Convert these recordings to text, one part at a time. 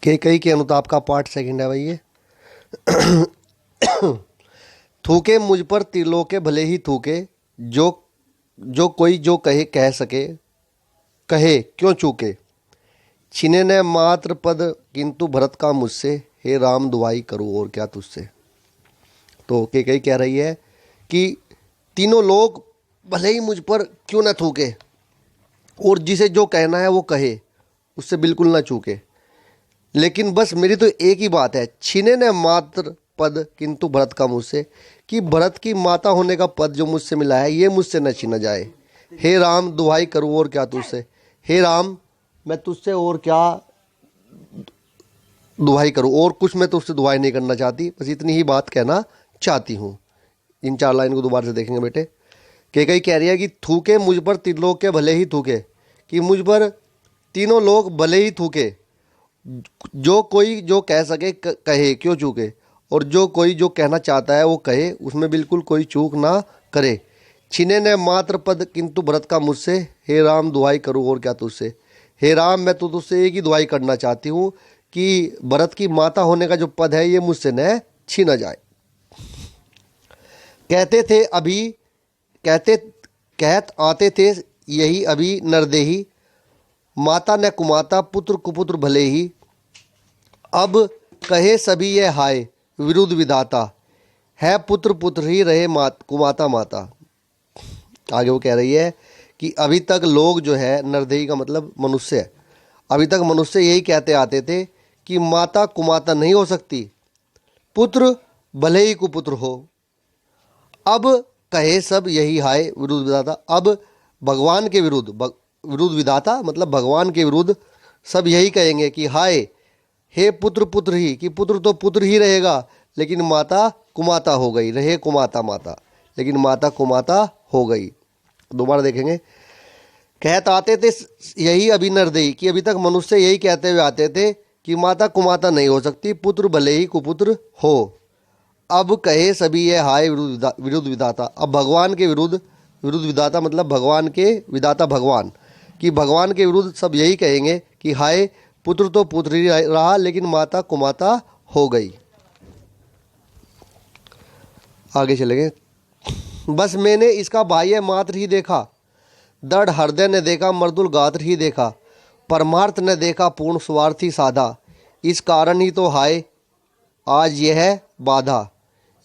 केकई के अनुताप का part second है भाई ये। थूके मुझ पर त्रिलोके भले ही थूके, जो जो कोई जो कहे कह सके, कहे क्यों चूके। छीने न मात्र पद किंतु भरत का मुझसे, हे राम दुआई करूँ और क्या तुझसे। तो केकई कह रही है कि तीनों लोग भले ही मुझ पर क्यों न थूके, और जिसे जो कहना है वो कहे, उससे बिल्कुल ना चूके, लेकिन बस मेरी तो एक ही बात है, छीने न मात्र पद किंतु भरत का मुझसे, कि भरत की माता होने का पद जो मुझसे मिला है ये मुझसे न छीना जाए। हे राम दुहाई करूँ और क्या तुझसे। हे राम मैं तुझसे और क्या दुहाई करूँ, और कुछ मैं तुझसे दुहाई नहीं करना चाहती, बस इतनी ही बात कहना चाहती हूँ। इन 4 लाइन को दोबारा से देखेंगे बेटे। केकई कह रही है कि थूके मुझ पर त्रिलोक के भले ही थूके, कि मुझ पर तीनों लोग भले ही थूके, जो कोई जो कह सके कहे क्यों चूके, और जो कोई जो कहना चाहता है वो कहे, उसमें बिल्कुल कोई चूक ना करे। छीने न मात्र पद किंतु भरत का मुझसे, हे राम दुहाई करूँ और क्या तुझसे। हे राम मैं तो तुझसे एक ही दुहाई करना चाहती हूँ कि भरत की माता होने का जो पद है ये मुझसे न छीना जाए। कहते थे अभी कहत आते थे यही अभी नरदेही, माता न कुमाता पुत्र कुपुत्र भले ही, अब कहे सभी ये हाय विरुद्ध विधाता, है पुत्र पुत्र ही रहे कुमाता माता। आगे वो कह रही है कि अभी तक लोग जो है, नरदेही का मतलब मनुष्य है, अभी तक मनुष्य यही कहते आते थे कि माता कुमाता नहीं हो सकती, पुत्र भले ही कुपुत्र हो। अब कहे सब यही हाय विरुद्ध विधाता, अब भगवान के विरुद्ध, विरुद्ध विधाता मतलब भगवान के विरुद्ध सब यही कहेंगे कि हाय हे पुत्र पुत्र ही, कि पुत्र तो पुत्र ही रहेगा लेकिन माता कुमाता हो गई, रहे कुमाता माता लेकिन माता कुमाता हो गई। दोबारा देखेंगे। कहते आते थे यही अभी नरदेही, कि अभी तक मनुष्य यही कहते हुए आते थे कि माता कुमाता नहीं हो सकती, पुत्र भले ही कुपुत्र हो। अब कहे सभी ये हाय विरुद्ध विधाता, अब भगवान के विरुद्ध, विरुद्ध विधाता मतलब भगवान के विधाता भगवान, कि भगवान के विरुद्ध सब यही कहेंगे कि हाय पुत्र तो पुत्र ही रहा लेकिन माता कुमाता हो गई। आगे चलेंगे। बस मैंने इसका बाह्य मात्र ही देखा, दृढ़ हृदय ने देखा, मर्दुल गात्र ही देखा, परमार्थ ने देखा, पूर्ण स्वार्थी साधा, इस कारण ही तो हाय आज यह बाधा,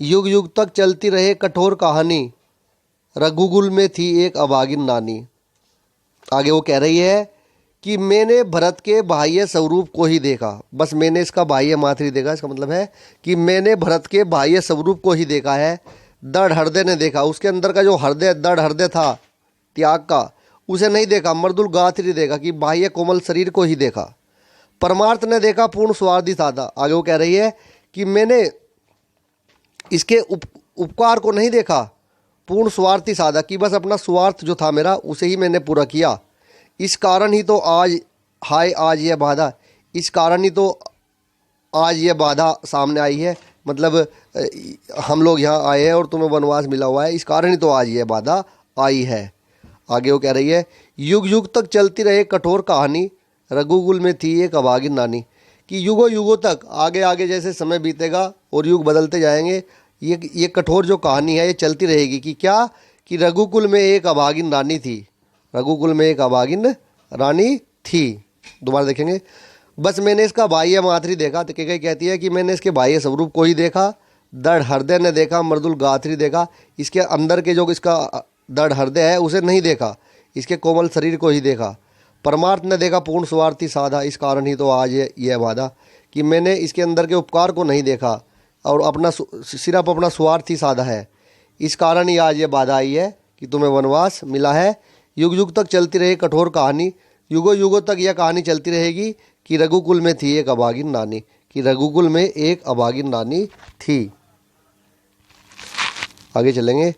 युग युग तक चलती रहे कठोर कहानी, रघुकुल में थी एक अभागिन नानी। आगे वो कह रही है कि मैंने भरत के बाह्य स्वरूप को ही देखा, बस मैंने इसका बाह्य मात्र ही देखा, इसका मतलब है कि मैंने भरत के बाह्य स्वरूप को ही देखा है। दृढ़ हृदय ने देखा, उसके अंदर का जो हृदय, दृढ़ हृदय था त्याग का, उसे नहीं देखा। मर्दुल गात्र ही देखा, कि बाह्य कोमल शरीर को ही देखा। परमार्थ ने देखा, पूर्ण स्वार्थी साधा। आगे वो कह रही है कि मैंने इसके उपकार को नहीं देखा, पूर्ण स्वार्थी साधा, कि बस अपना स्वार्थ जो था मेरा उसे ही मैंने पूरा किया। इस कारण ही तो आज हाय आज यह बाधा, इस कारण ही तो आज यह बाधा सामने आई है, मतलब हम लोग यहाँ आए हैं और तुम्हें वनवास मिला हुआ है, इस कारण ही तो आज यह बाधा आई है। आगे वो कह रही है युग युग तक चलती रहे कठोर कहानी, रघुकुल में थी एक अभागिन नानी, कि युगों युगों तक, आगे आगे जैसे समय बीतेगा और युग बदलते जाएंगे, ये कठोर जो कहानी है ये चलती रहेगी। कि क्या, कि रघुकुल में एक अभागिन रानी थी, रघुकुल में एक अभागिन रानी थी। दोबारा देखेंगे। बस मैंने इसका बाह्य मात्र ही देखा, तो केकई कहती है कि मैंने इसके बाह्य स्वरूप को ही देखा, दृढ़ हृदय ने देखा, मर्दुल गात्री देखा, इसके अंदर के जो इसका दृढ़ हृदय है उसे नहीं देखा, इसके कोमल शरीर को ही देखा। परमार्थ ने देखा, पूर्ण स्वार्थी साधा, इस कारण ही तो आज यह बाधा, कि मैंने इसके अंदर के उपकार को नहीं देखा और अपना सिर्फ अपना स्वार्थ ही साधा है, इस कारण ही आज ये बाधा आई है कि तुम्हें वनवास मिला है। युग युग तक चलती रही कठोर कहानी, युगों युगों तक यह कहानी चलती रहेगी कि रघुकुल में थी एक अभागिन नानी, कि रघुकुल में एक अभागिन नानी थी। आगे चलेंगे।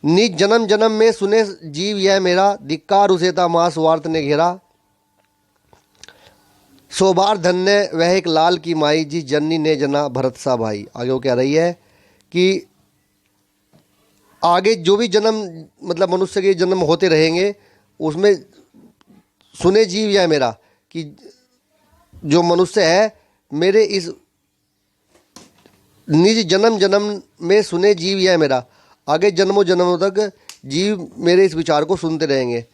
निज जन्म जन्म में सुने जीव यह मेरा, धिक्कार उसे था मां स्वार्थ ने घेरा, सोबार धन्य वह एक लाल की माई, जिस जननी ने जना भरत सा भाई। आगे वो कह रही है कि आगे जो भी जन्म मतलब मनुष्य के जन्म होते रहेंगे उसमें सुने जीव यह मेरा, कि जो मनुष्य है मेरे इस निज जन्म जन्म में सुने जीव यह मेरा, आगे जन्मों जन्मों तक जीव मेरे इस विचार को सुनते रहेंगे।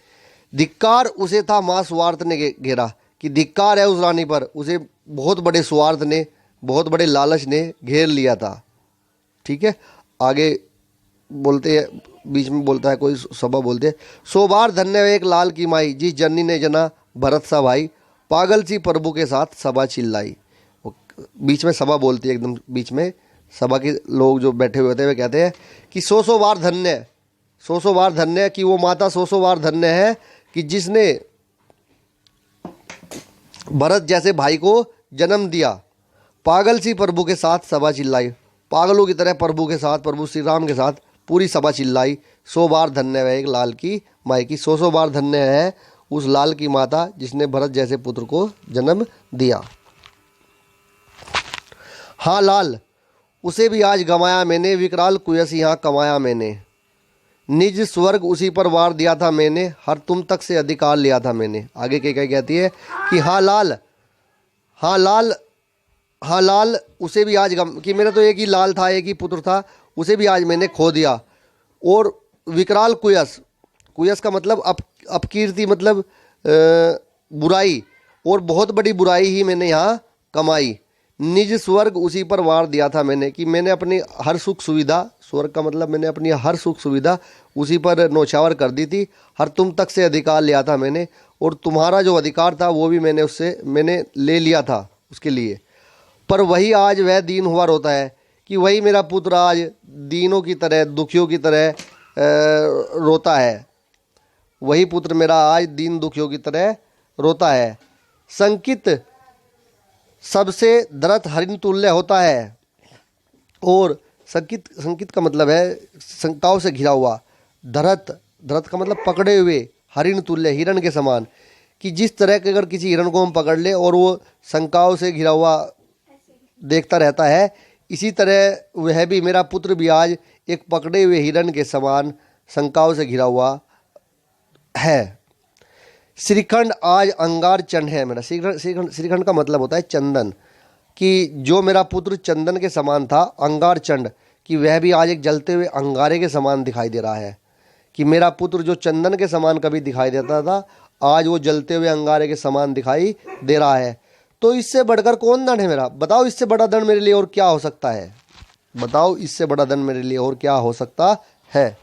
धिक्कार उसे था माँ स्वार्थ ने घेरा, कि धिक्कार है उस रानी पर, उसे बहुत बड़े स्वार्थ ने, बहुत बड़े लालच ने घेर लिया था। ठीक है, आगे बोलते हैं, बीच में बोलता है कोई सभा बोलते हैं, 100 बार धन्य एक लाल की माई, जिस जननी ने जना भरत सा भाई, पागल सी प्रभु के साथ सभा चिल्लाई। बीच में सभा बोलती है, एकदम बीच में सभा के लोग जो बैठे हुए होते हैं वे कहते हैं कि 100 बार धन्य, 100 बार धन्य, कि वो माता 100 बार धन्य है कि जिसने भरत जैसे भाई को जन्म दिया। पागल सी प्रभु के साथ सभा चिल्लाई, पागलों की तरह प्रभु के साथ, प्रभु श्री राम के साथ पूरी सभा चिल्लाई। 100 बार धन्य है एक लाल की माई की, 100 बार धन्य है उस लाल की माता जिसने भरत जैसे पुत्र को जन्म दिया। हाँ लाल, उसे भी आज गंवाया मैंने, विकराल कुयस यहाँ कमाया मैंने। निज स्वर्ग उसी पर वार दिया था मैंने, हर तुम तक से अधिकार लिया था मैंने। आगे क्या कहती है कि हाँ लाल, हाँ लाल, हाँ लाल, उसे भी आज कि मेरा तो एक ही लाल था, एक ही पुत्र था, उसे भी आज मैंने खो दिया। और विकराल कुयस, कुयस का मतलब अपकीर्ति, मतलब बुराई, और बहुत बड़ी बुराई ही मैंने यहाँ कमाई। निज स्वर्ग उसी पर वार दिया था मैंने, कि मैंने अपनी हर सुख सुविधा, स्वर्ग का मतलब मैंने अपनी हर सुख सुविधा उसी पर नौछावर कर दी थी। हर तुम तक से अधिकार लिया था मैंने, और तुम्हारा जो अधिकार था वो भी मैंने उससे मैंने ले लिया था उसके लिए। पर वही आज वह दीन हुआ रोता है, कि वही मेरा पुत्र आज दीनों की तरह, दुखियों की तरह रोता है। वही पुत्र मेरा आज दीन दुखियों की तरह रोता है। संकित सबसे दरत हरिण तुल्य होता है। और संकित, संकित का मतलब है शंकाओं से घिरा हुआ। धरत, धरत का मतलब पकड़े हुए, हरिण तुल्य, हिरण के समान, कि जिस तरह के अगर किसी हिरण को हम पकड़ ले और वो शंकाओं से घिरा हुआ देखता रहता है, इसी तरह वह भी, मेरा पुत्र भी आज एक पकड़े हुए हिरण के समान शंकाओं से घिरा हुआ है। श्रीखंड आज अंगार चंड है मेरा। श्रीखंड, श्रीखंड का मतलब होता है चंदन, कि जो मेरा पुत्र चंदन के समान था, अंगार चंड, कि वह भी आज एक जलते हुए अंगारे के समान दिखाई दे रहा है। कि मेरा पुत्र जो चंदन के समान कभी दिखाई देता था, आज वो जलते हुए अंगारे के समान दिखाई दे रहा है। तो इससे बढ़कर कौन दंड है मेरा? बताओ, इससे बड़ा दंड मेरे लिए और क्या हो सकता है? बताओ, इससे बड़ा दंड मेरे लिए और क्या हो सकता है?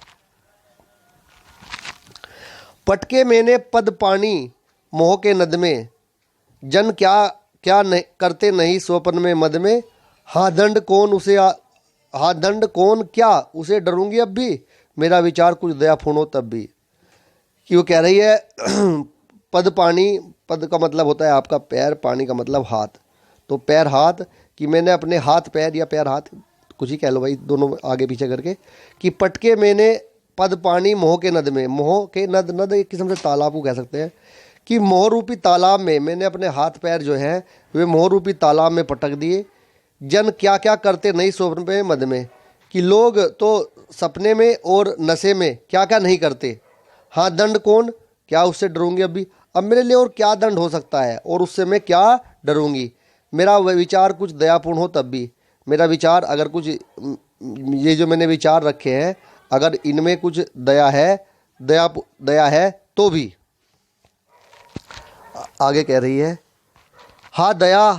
पटके मैंने पद पानी मोह के नद में, जन क्या क्या नहीं करते नहीं स्वप्न में मद में। हाँ दंड कौन उसे हाँ दंड कौन क्या उसे डरूंगी अब भी, मेरा विचार कुछ दया फूनो तब भी। कि वो कह रही है पद पानी, पद का मतलब होता है आपका पैर, पानी का मतलब हाथ। तो पैर हाथ, कि मैंने अपने हाथ पैर या पैर हाथ कुछ ही कह लो भाई, दोनों आगे पीछे करके, कि पटके मैंने पद पानी मोह के नद में। मोह के नद, नद एक किस्म से तालाब को कह सकते हैं, कि मोह रूपी तालाब में मैंने अपने हाथ पैर जो हैं वे मोह रूपी तालाब में पटक दिए। जन क्या क्या करते नहीं स्वप्न में मद में, कि लोग तो सपने में और नशे में क्या क्या नहीं करते। हाँ दंड कौन क्या उससे डरूंगी अब भी, अब मेरे लिए और क्या दंड हो सकता है और उससे मैं क्या डरूंगी। मेरा विचार कुछ दयापूर्ण हो तब भी, मेरा विचार अगर कुछ, ये जो मैंने विचार रखे हैं अगर इनमें कुछ दया है, दया है तो भी। आगे कह रही है, हाँ दया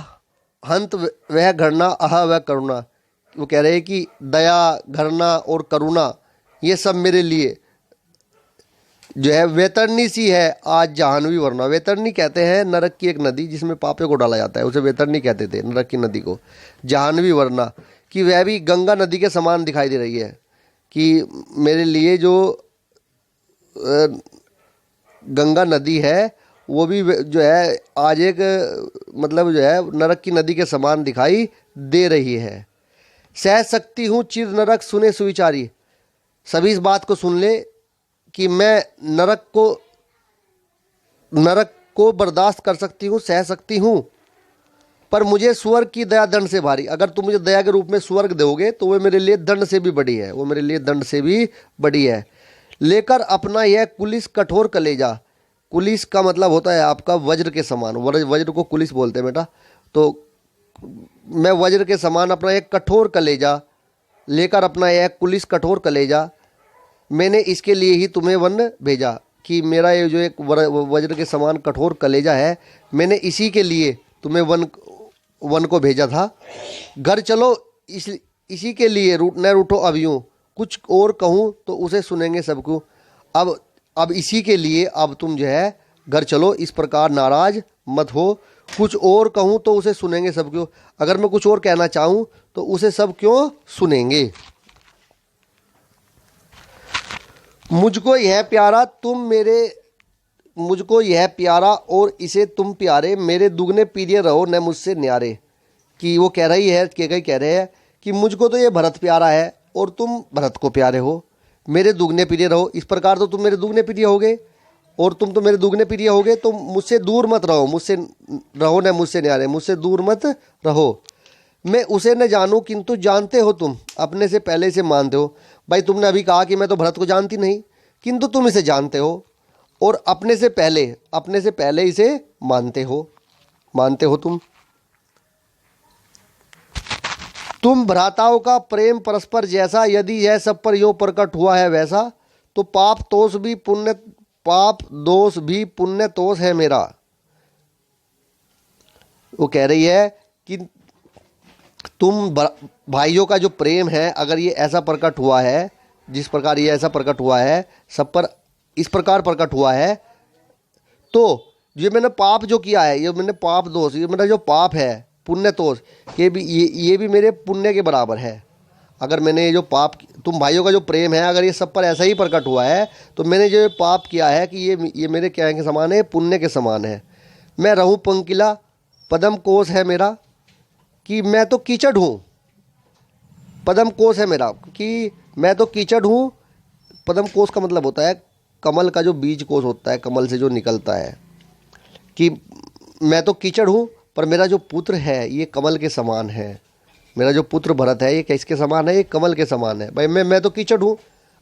हंत वह घृणा अह वह करुणा। वो कह रहे हैं कि दया, घृणा और करुणा ये सब मेरे लिए जो है वैतरणी सी है आज जहानवी वरना। वैतरणी कहते हैं नरक की एक नदी जिसमें पापे को डाला जाता है, उसे वैतरणी कहते थे नरक की नदी को। जहानवी वरना, कि वह भी गंगा नदी के समान दिखाई दे रही है। कि मेरे लिए जो गंगा नदी है वो भी जो है आज एक मतलब जो है नरक की नदी के समान दिखाई दे रही है। सह सकती हूँ चिर नरक सुने सुविचारी। सभी इस बात को सुन ले कि मैं नरक को बर्दाश्त कर सकती हूँ, सह सकती हूँ, पर मुझे स्वर्ग की दया दंड से भारी। अगर तुम मुझे दया के रूप में स्वर्ग दोगे तो वो मेरे लिए दंड से भी बड़ी है, वो मेरे लिए दंड से भी बड़ी है। लेकर अपना यह कुलिस कठोर कलेजा। कुलिस का मतलब होता है आपका वज्र के समान, वज्र को कुलिस बोलते हैं बेटा। तो मैं वज्र के समान अपना एक कठोर कलेजा लेकर, अपना एक कुलिस कठोर कलेजा, मैंने इसके लिए ही तुम्हें वन भेजा। कि मेरा ये जो एक वज्र के समान कठोर कलेजा है, मैंने इसी के लिए तुम्हें वन को भेजा था। घर चलो इसी के लिए न रूठो अब यूँ, कुछ और कहूँ तो उसे सुनेंगे सबको। अब इसी के लिए अब तुम जो है घर चलो, इस प्रकार नाराज मत हो। कुछ और कहूँ तो उसे सुनेंगे सब क्यों। अगर मैं कुछ और कहना चाहूँ तो उसे सब क्यों सुनेंगे। मुझको यह प्यारा और इसे तुम प्यारे, मेरे दुगने प्रिय रहो न मुझसे न्यारे। कि वो कह रही है, कई कह रहे हैं कि मुझको तो ये भरत प्यारा है और तुम भरत को प्यारे हो, मेरे दुगने प्रिय रहो। इस प्रकार तो तुम मेरे दुगने प्रिय होगे और तुम तो मेरे दुगने प्रिय होगे, तो मुझसे दूर मत रहो, मुझसे रहो न मुझसे न्यारे, मुझसे दूर मत रहो। मैं उसे न जानूं किंतु जानते हो तुम, अपने से पहले से मानते हो। भाई तुमने अभी कहा कि मैं तो भरत को जानती नहीं, किंतु तुम इसे जानते हो और अपने से पहले इसे मानते हो तुम भ्राताओं का प्रेम परस्पर जैसा, यदि यह सब पर यो प्रकट हुआ है वैसा, तो पाप दोष भी पुण्य तोष है मेरा। वो कह रही है कि तुम भाइयों का जो प्रेम है, अगर ये ऐसा प्रकट हुआ है, जिस प्रकार ये ऐसा प्रकट हुआ है, सब पर इस प्रकार प्रकट हुआ है, तो ये मैंने पाप जो किया है, ये मैंने पाप दोष, ये मेरा जो पाप है पुण्य दोष, ये भी मेरे पुण्य के बराबर है। अगर मैंने ये जो पाप, तुम भाइयों का जो प्रेम है, अगर ये सब पर ऐसा ही प्रकट हुआ है, तो मैंने जो पाप किया है कि ये मेरे क्या के समान है, पुण्य के समान है। मैं रहूं पंकिला, पदम कोश है मेरा, कि मैं तो कीचड़ हूँ। पदम कोश है मेरा, कि मैं तो कीचड़ हूँ। पदम कोश का मतलब होता है कमल का जो बीज कोश होता है, कमल से जो निकलता है, कि मैं तो कीचड़ हूँ पर मेरा जो पुत्र है ये कमल के समान है। मेरा जो पुत्र भरत है ये किसके समान है, ये कमल के समान है। भाई मैं तो कीचड़ हूँ,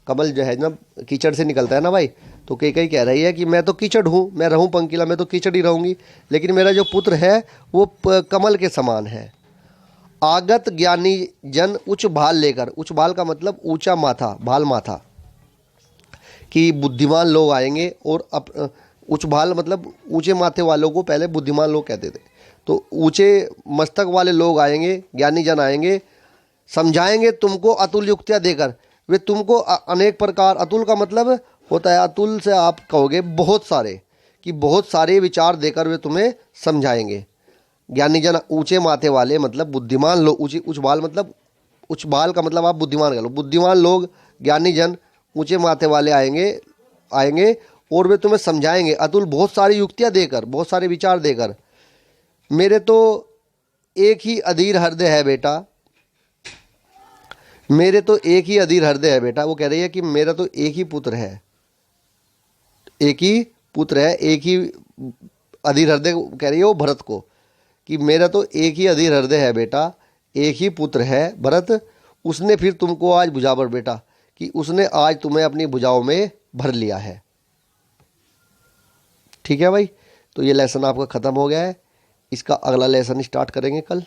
कमल जो है ना कीचड़ से निकलता है ना भाई, तो कई कह रही है कि मैं तो कीचड़ हूँ, मैं रहूँ पंकिला, मैं तो कीचड़ ही रहूँगी, लेकिन मेरा जो पुत्र है वो कमल के समान है। आगत ज्ञानी जन उच्च भाल लेकर, उच्च भाल का मतलब ऊंचा माथा, भाल माथा, कि बुद्धिमान लोग आएंगे। और उच्च भाल मतलब ऊंचे माथे वालों को पहले बुद्धिमान लोग कहते थे, तो ऊंचे मस्तक वाले लोग आएंगे, ज्ञानी जन आएंगे, समझाएंगे तुमको अतुल युक्तियाँ देकर। वे तुमको अनेक प्रकार, अतुल का मतलब होता है, अतुल से आप कहोगे बहुत सारे, कि बहुत सारे विचार देकर वे तुम्हें समझाएंगे। ज्ञानी जन ऊंचे माथे वाले मतलब बुद्धिमान लोग, उच्च बाल मतलब, उच्च बाल का मतलब आप बुद्धिमान कह लो, बुद्धिमान लोग ज्ञानी जन ऊंचे माथे वाले आएंगे और वे तुम्हें समझाएंगे अतुल बहुत सारी युक्तियाँ देकर, बहुत सारे विचार देकर। मेरे तो एक ही अधीर हृदय है बेटा, मेरे तो एक ही अधीर हृदय है बेटा। वो कह रही है कि मेरा तो एक ही पुत्र है, एक ही पुत्र है, एक ही अधीर हृदय कह रही है वो भरत को, कि मेरा तो एक ही अधीर हृदय है बेटा, एक ही पुत्र है भरत। उसने फिर तुमको आज भुजा पर बेटा, कि उसने आज तुम्हें अपनी भुजाओं में भर लिया है। ठीक है भाई, तो ये लेसन आपका ख़त्म हो गया है। इसका अगला लेसन स्टार्ट करेंगे कल।